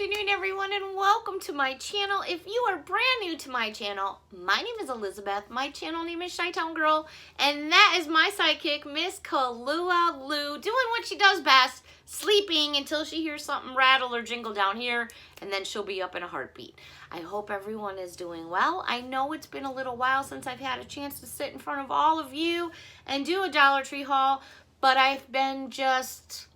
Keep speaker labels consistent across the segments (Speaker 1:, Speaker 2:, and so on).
Speaker 1: afternoon, everyone, and welcome to my channel. If you are brand new to my channel, my name is Elizabeth. My channel name is ChiTownGirl, and that is my sidekick, Miss Kalua Lou, doing what she does best, sleeping until she hears something rattle or jingle down here, and then she'll be up in a heartbeat. I hope everyone is doing well. I know it's been a little while since I've had a chance to sit in front of all of you and do a Dollar Tree haul, but I've been just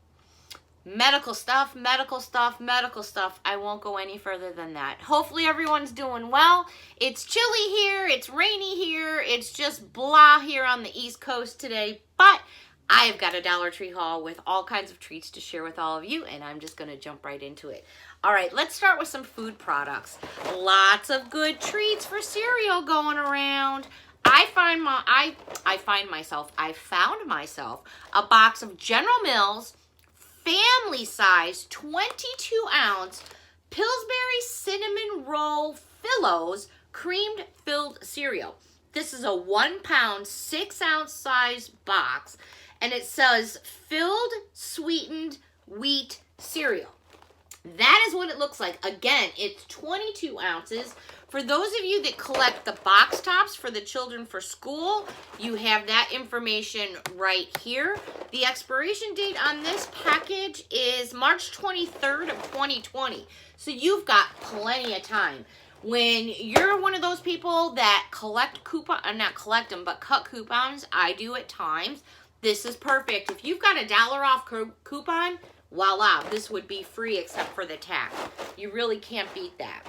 Speaker 1: medical stuff. I won't go any further than that. Hopefully everyone's doing well. It's chilly here, it's rainy here, it's just blah here on the East Coast today, but I've got a Dollar Tree haul with all kinds of treats to share with all of you, and I'm just gonna jump right into it. All right, let's start with some food products. Lots of good treats for cereal going around. I found myself a box of General Mills family size 22-ounce Pillsbury Cinnamon Roll Fillows creamed filled cereal. This is a 1 pound 6-ounce size box, and it says filled sweetened wheat cereal. That is what it looks like. Again, it's 22 ounces. For those of you that collect the box tops for the children for school, you have that information right here. The expiration date on this package is March 23rd of 2020. So you've got plenty of time. When you're one of those people that collect not collect them, but cut coupons, I do at times, this is perfect. If you've got a $1 off coupon, voila, this would be free except for the tax. You really can't beat that.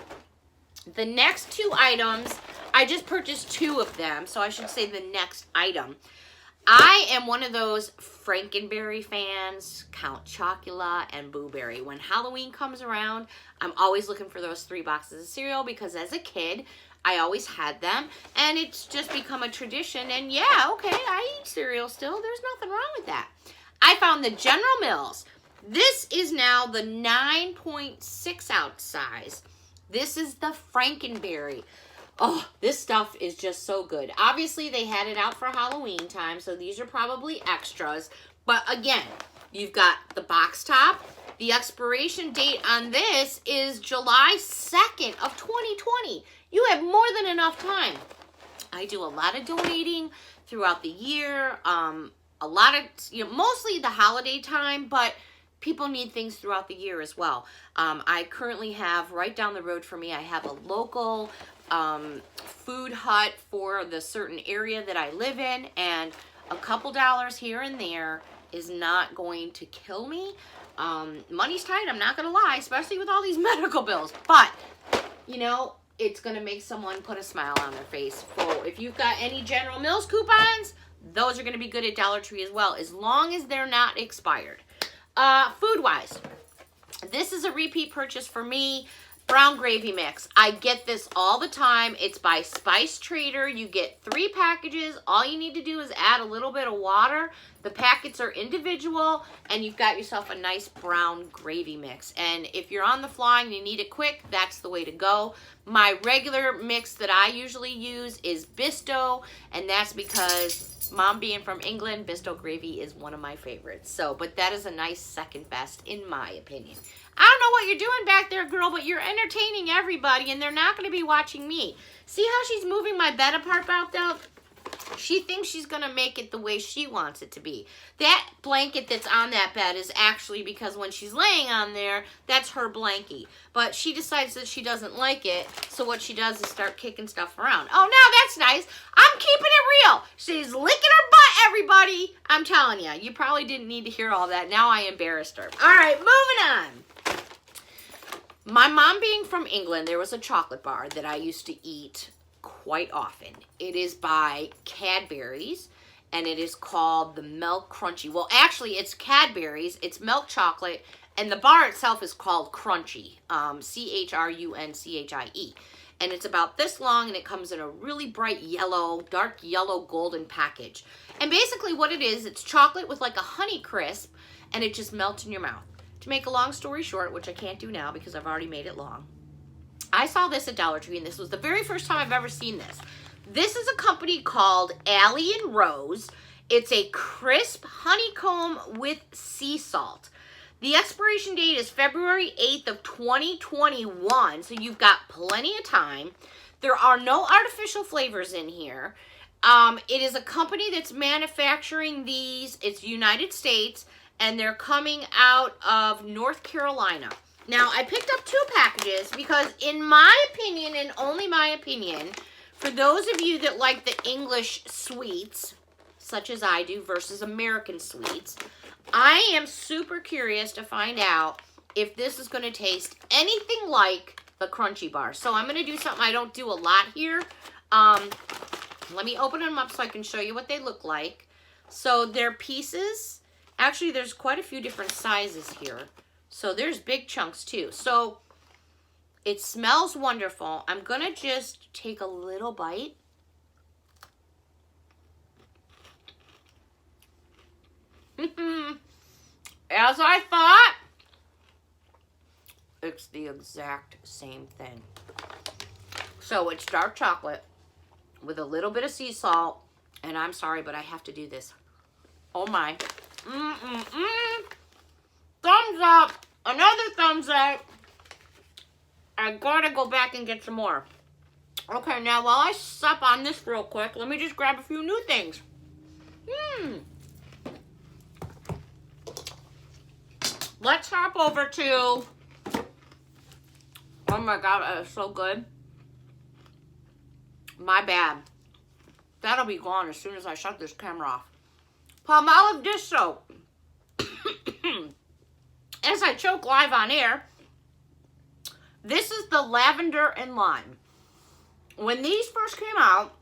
Speaker 1: The next two items, I just purchased 2 of them, so I should say the next item. I am one of those Frankenberry fans, Count Chocula, and Boo Berry. When Halloween comes around, I'm always looking for those 3 boxes of cereal because as a kid, I always had them, and it's just become a tradition, and yeah, okay, I eat cereal still. There's nothing wrong with that. I found the General Mills. This is now the 9.6 ounce size. This is the Frankenberry. Oh, this stuff is just so good. Obviously, they had it out for Halloween time, so these are probably extras. But again, you've got the box top. The expiration date on this is July 2nd of 2020. You have more than enough time. I do a lot of donating throughout the year. A lot of, mostly the holiday time, but people need things throughout the year as well. I currently have, right down the road from me, I have a local food hut for the certain area that I live in, and a couple dollars here and there is not going to kill me. Money's tight, I'm not going to lie, especially with all these medical bills, but, it's going to make someone put a smile on their face. So if you've got any General Mills coupons, those are going to be good at Dollar Tree as well, as long as they're not expired. Food-wise, this is a repeat purchase for me. Brown gravy mix. I get this all the time. It's by Spice Trader. You get 3 packages. All you need to do is add a little bit of water. The packets are individual, and you've got yourself a nice brown gravy mix. And if you're on the fly and you need it quick, that's the way to go. My regular mix that I usually use is Bisto, and that's because Mom being from England, Bisto gravy is one of my favorites. But that is a nice second best in my opinion. I don't know what you're doing back there, girl, but you're entertaining everybody, and they're not going to be watching me. See how she's moving my bed apart out there? She thinks she's going to make it the way she wants it to be. That blanket that's on that bed is actually because when she's laying on there, that's her blankie. But she decides that she doesn't like it, so what she does is start kicking stuff around. Oh, now that's nice. I'm keeping it real. She's licking her butt, everybody. I'm telling you, you probably didn't need to hear all that. Now I embarrassed her. All right, moving on. My mom being from England, there was a chocolate bar that I used to eat quite often. It is by Cadbury's, and it is called the Milk Crunchy. Well, actually, it's Cadbury's, it's milk chocolate, and the bar itself is called Crunchy, C-H-R-U-N-C-H-I-E. And it's about this long, and it comes in a really bright yellow, dark yellow golden package. And basically what it is, it's chocolate with like a honey crisp, and it just melts in your mouth. To make a long story short, which I can't do now because I've already made it long, I saw this at Dollar Tree, and this was the very first time I've ever seen this. This is a company called Allie & Rose. It's a crisp honeycomb with sea salt. The expiration date is February 8th of 2021, so you've got plenty of time. There are no artificial flavors in here. It is a company that's manufacturing these. It's United States, and they're coming out of North Carolina. Now, I picked up 2 packages because, in my opinion, and only my opinion, for those of you that like the English sweets, such as I do, versus American sweets, I am super curious to find out if this is going to taste anything like the Crunchy Bar. So I'm going to do something I don't do a lot here. Let me open them up so I can show you what they look like. So they're pieces. Actually, there's quite a few different sizes here. So there's big chunks too. So it smells wonderful. I'm going to just take a little bite. As I thought, it's the exact same thing. So it's dark chocolate with a little bit of sea salt, and I'm sorry, but I have to do this. Oh my. Thumbs up. Another thumbs up. I gotta go back and get some more. Okay, now while I sup on this real quick, let me just grab a few new things. Let's hop over to, oh my God, that is so good. My bad. That'll be gone as soon as I shut this camera off. Palmolive dish soap. As I choke live on air, this is the lavender and lime. When these first came out,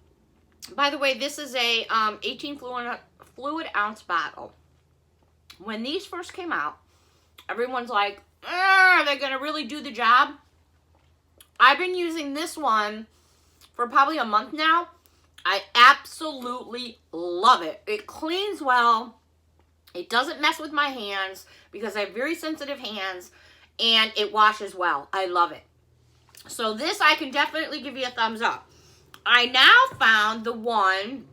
Speaker 1: by the way, this is a 18 fluid ounce bottle. When these first came out, everyone's like, are they going to really do the job? I've been using this one for probably a month now. I absolutely love it. It cleans well. It doesn't mess with my hands because I have very sensitive hands, and it washes well. I love it. So this, I can definitely give you a thumbs up. I now found the one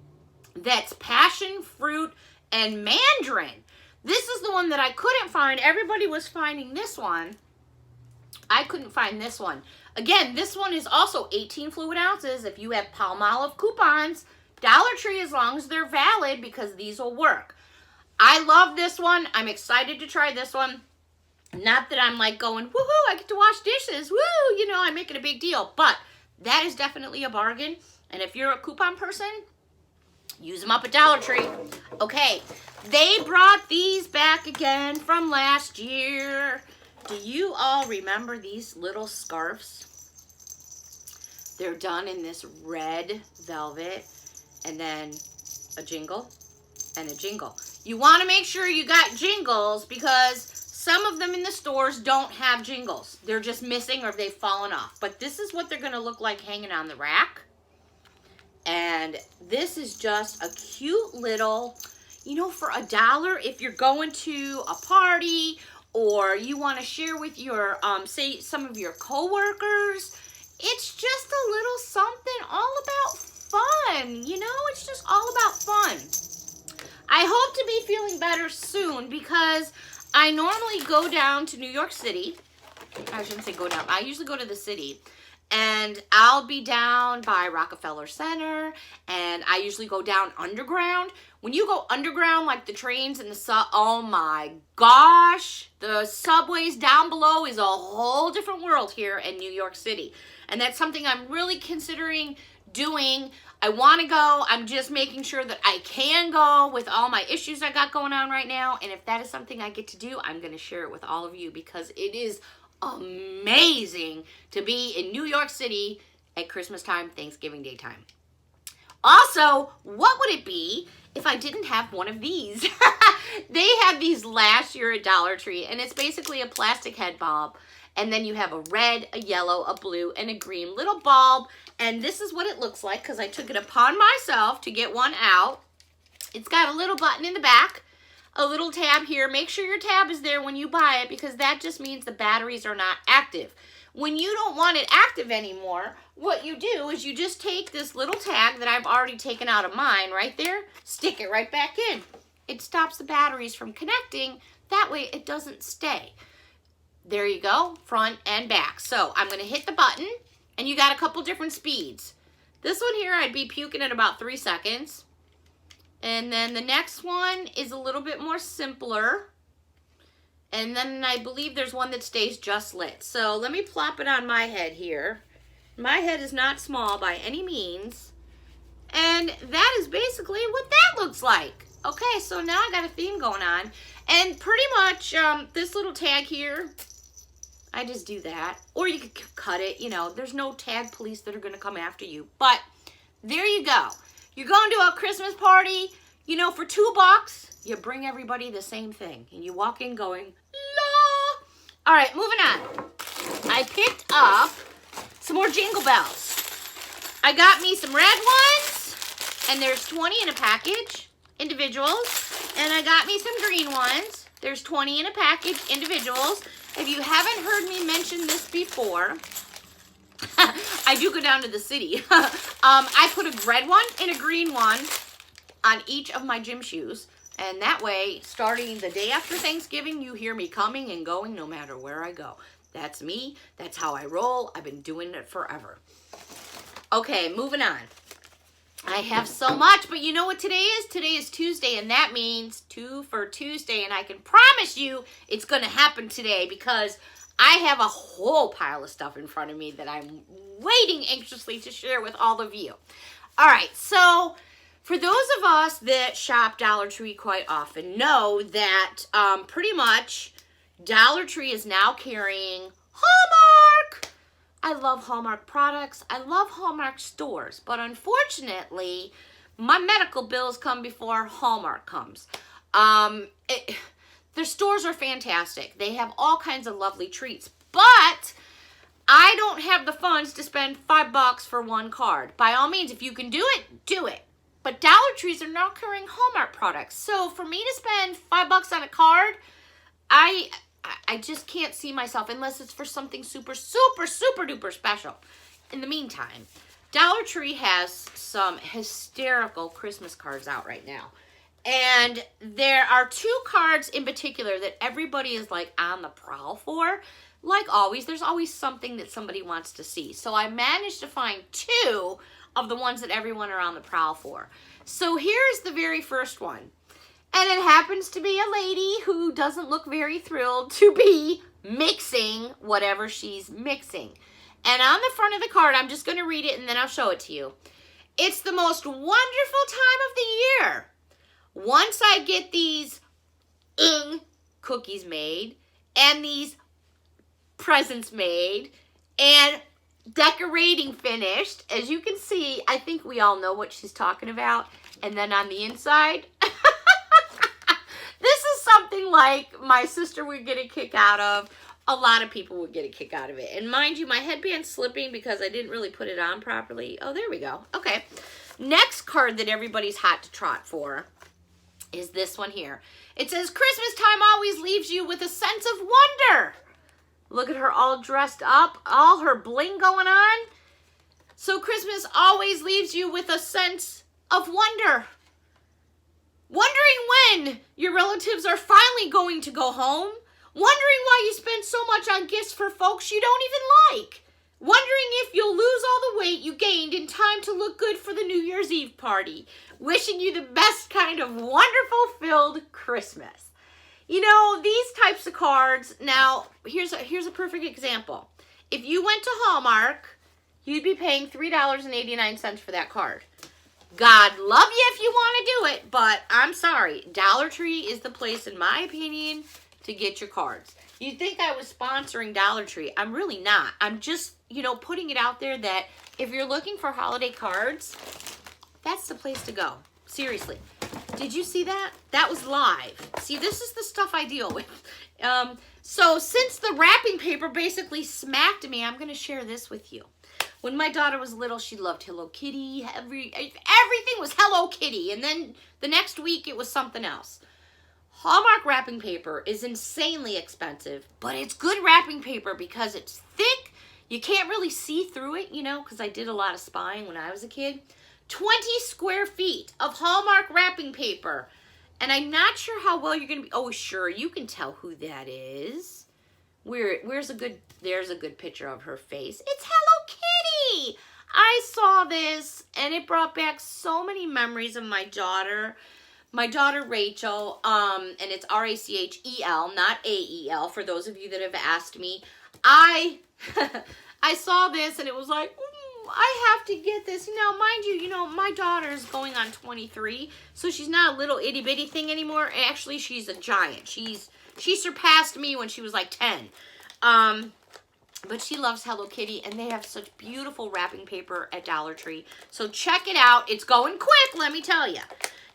Speaker 1: that's passion fruit and mandarin. This is the one that I couldn't find. Everybody was finding this one. I couldn't find this one. Again, this one is also 18 fluid ounces. If you have Palmolive coupons, Dollar Tree, as long as they're valid, because these will work. I love this one. I'm excited to try this one. Not that I'm like going, woohoo, I get to wash dishes. Woo, you know, I'm making a big deal. But that is definitely a bargain. And if you're a coupon person, use them up at Dollar Tree. Okay, they brought these back again from last year. Do you all remember these little scarves? They're done in this red velvet, and then a jingle and a jingle. You want to make sure you got jingles because some of them in the stores don't have jingles. They're just missing or they've fallen off. But this is what they're going to look like hanging on the rack. And this is just a cute little, you know, for $1, if you're going to a party or you want to share with your, say, some of your coworkers, it's just a little something all about fun. You know, it's just all about fun. I hope to be feeling better soon because I normally go down to New York City. I shouldn't say go down. I usually go to the city. And I'll be down by Rockefeller Center, and I usually go down underground. When you go underground, like the trains and the oh my gosh, the subways down below is a whole different world here in New York City. And that's something I'm really considering doing. I want to go. I'm just making sure that I can go with all my issues I got going on right now. And if that is something I get to do, I'm going to share it with all of you because it is amazing to be in New York City at Christmas time, Thanksgiving Day time. Also, what would it be if I didn't have one of these? They had these last year at Dollar Tree, and it's basically a plastic head bulb. And then you have a red, a yellow, a blue, and a green little bulb. And this is what it looks like because I took it upon myself to get one out. It's got a little button in the back, a little tab here. Make sure your tab is there when you buy it because that just means the batteries are not active. When you don't want it active anymore, what you do is you just take this little tag that I've already taken out of mine right there, stick it right back in. It stops the batteries from connecting. That way it doesn't stay. There you go, front and back. So I'm going to hit the button, and you got a couple different speeds. This one here, I'd be puking in about 3 seconds. And then the next one is a little bit more simpler. And then I believe there's one that stays just lit. So let me plop it on my head here. My head is not small by any means. And that is basically what that looks like. Okay, so now I got a theme going on. And pretty much this little tag here, I just do that. Or you could cut it, you know, there's no tag police that are going to come after you. But there you go. You're going to a Christmas party, you know, for $2, you bring everybody the same thing. And you walk in going, la. All right, moving on. I picked up some more Jingle Bells. I got me some red ones, and there's 20 in a package, individuals. And I got me some green ones. There's 20 in a package, individuals. If you haven't heard me mention this before, I do go down to the city. I put a red one and a green one on each of my gym shoes. And that way, starting the day after Thanksgiving, you hear me coming and going no matter where I go. That's me. That's how I roll. I've been doing it forever. Okay, moving on. I have so much, but you know what today is? Today is Tuesday, and that means 2 for Tuesday, and I can promise you it's going to happen today because I have a whole pile of stuff in front of me that I'm waiting anxiously to share with all of you. All right, so for those of us that shop Dollar Tree quite often know that pretty much Dollar Tree is now carrying Hallmark. I love Hallmark products. I love Hallmark stores. But unfortunately, my medical bills come before Hallmark comes. Their stores are fantastic. They have all kinds of lovely treats. But I don't have the funds to spend $5 for one card. By all means, if you can do it, do it. But Dollar Trees are now carrying Hallmark products. So for me to spend $5 on a card, I just can't see myself unless it's for something super, super, super duper special. In the meantime, Dollar Tree has some hysterical Christmas cards out right now. And there are 2 cards in particular that everybody is like on the prowl for. Like always, there's always something that somebody wants to see. So I managed to find 2 of the ones that everyone are on the prowl for. So here's the very first one. And it happens to be a lady who doesn't look very thrilled to be mixing whatever she's mixing. And on the front of the card, I'm just going to read it and then I'll show it to you. It's the most wonderful time of the year. Once I get these cookies made and these presents made and decorating finished, as you can see, I think we all know what she's talking about. And then on the inside, this is something like my sister would get a kick out of. A lot of people would get a kick out of it. And mind you, my headband's slipping because I didn't really put it on properly. Oh, there we go. Okay. Next card that everybody's hot to trot for is this one here. It says, Christmas time always leaves you with a sense of wonder. Look at her all dressed up, all her bling going on. So Christmas always leaves you with a sense of wonder. Wondering when your relatives are finally going to go home. Wondering why you spend so much on gifts for folks you don't even like. Wondering if you'll lose all the weight you gained in time to look good for the New Year's Eve party. Wishing you the best kind of wonderful filled Christmas. You know, these types of cards, now, here's a perfect example. If you went to Hallmark, you'd be paying $3.89 for that card. God love you if you want to do it, but I'm sorry. Dollar Tree is the place, in my opinion, to get your cards. You'd think I was sponsoring Dollar Tree. I'm really not. I'm just, you know, putting it out there that if you're looking for holiday cards, that's the place to go. Seriously. Did you see that? That was live. See, this is the stuff I deal with. So since the wrapping paper basically smacked me, I'm going to share this with you. When my daughter was little, she loved Hello Kitty. Everything was Hello Kitty. And then the next week, it was something else. Hallmark wrapping paper is insanely expensive, but it's good wrapping paper because it's thick. You can't really see through it, you know, because I did a lot of spying when I was a kid. 20 square feet of Hallmark wrapping paper. And I'm not sure how well you're going to be. Oh, sure, you can tell who that is. There's a good picture of her face. It's Hello Kitty. I saw this, and it brought back so many memories of my daughter Rachel, and it's Rachel, not Ael, for those of you that have asked me. I saw this, and it was like, I have to get this. Now, mind you, my daughter's going on 23, so she's not a little itty-bitty thing anymore. Actually, she's a giant. She surpassed me when she was like 10. But she loves Hello Kitty, and they have such beautiful wrapping paper at Dollar Tree. So check it out. It's going quick, let me tell you.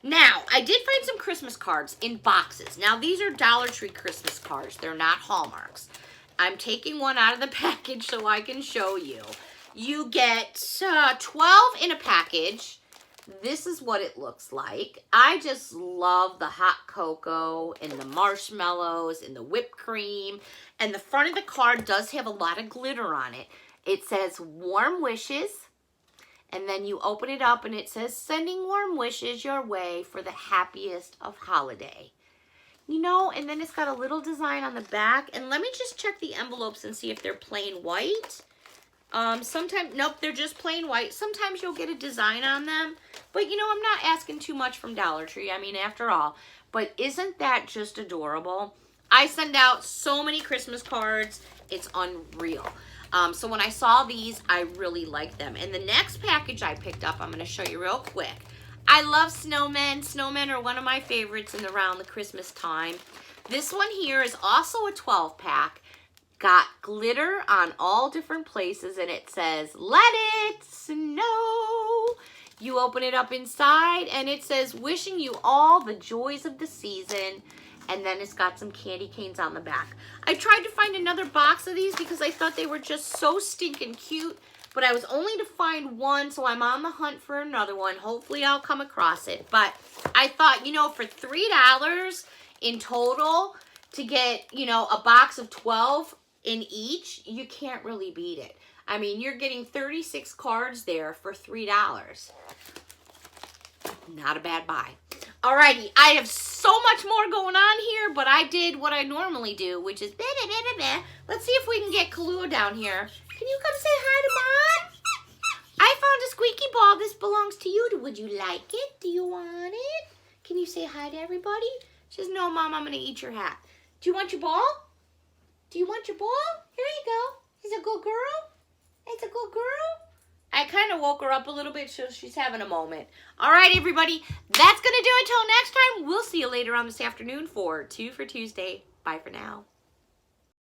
Speaker 1: Now, I did find some Christmas cards in boxes. Now, these are Dollar Tree Christmas cards. They're not Hallmarks. I'm taking one out of the package so I can show you. You get 12 in a package. This is what it looks like. I just love the hot cocoa and the marshmallows and the whipped cream. And the front of the card does have a lot of glitter on it. It says warm wishes. And then you open it up and it says sending warm wishes your way for the happiest of holiday. And then it's got a little design on the back. And let me just check the envelopes and see if they're plain white. Sometimes, nope, they're just plain white. Sometimes you'll get a design on them. But, I'm not asking too much from Dollar Tree. I mean, after all. But isn't that just adorable? I send out so many Christmas cards. It's unreal. So when I saw these, I really liked them. And the next package I picked up, I'm going to show you real quick. I love snowmen. Snowmen are one of my favorites in around the Christmas time. This one here is also a 12-pack. Got glitter on all different places, and it says, let it snow. You open it up inside, and it says, wishing you all the joys of the season. And then it's got some candy canes on the back. I tried to find another box of these because I thought they were just so stinking cute, but I was only to find one, so I'm on the hunt for another one. Hopefully I'll come across it. But I thought, for $3 in total to get, a box of 12 in each, you can't really beat it. I mean, you're getting 36 cards there for $3. Not a bad buy. Alrighty, I have so much more going on here, but I did what I normally do, which is Let's see if we can get Kahlua down here. Can you come say hi to Mom? I found a squeaky ball. This belongs to you. Would you like it? Do you want it? Can you say hi to everybody? She says, no, Mom, I'm going to eat your hat. Do you want your ball? Do you want your ball? Here you go. He's a good girl. It's a good girl. I kind of woke her up a little bit, so she's having a moment. All right, everybody. That's going to do it till next time. We'll see you later on this afternoon for 2 for Tuesday. Bye for now.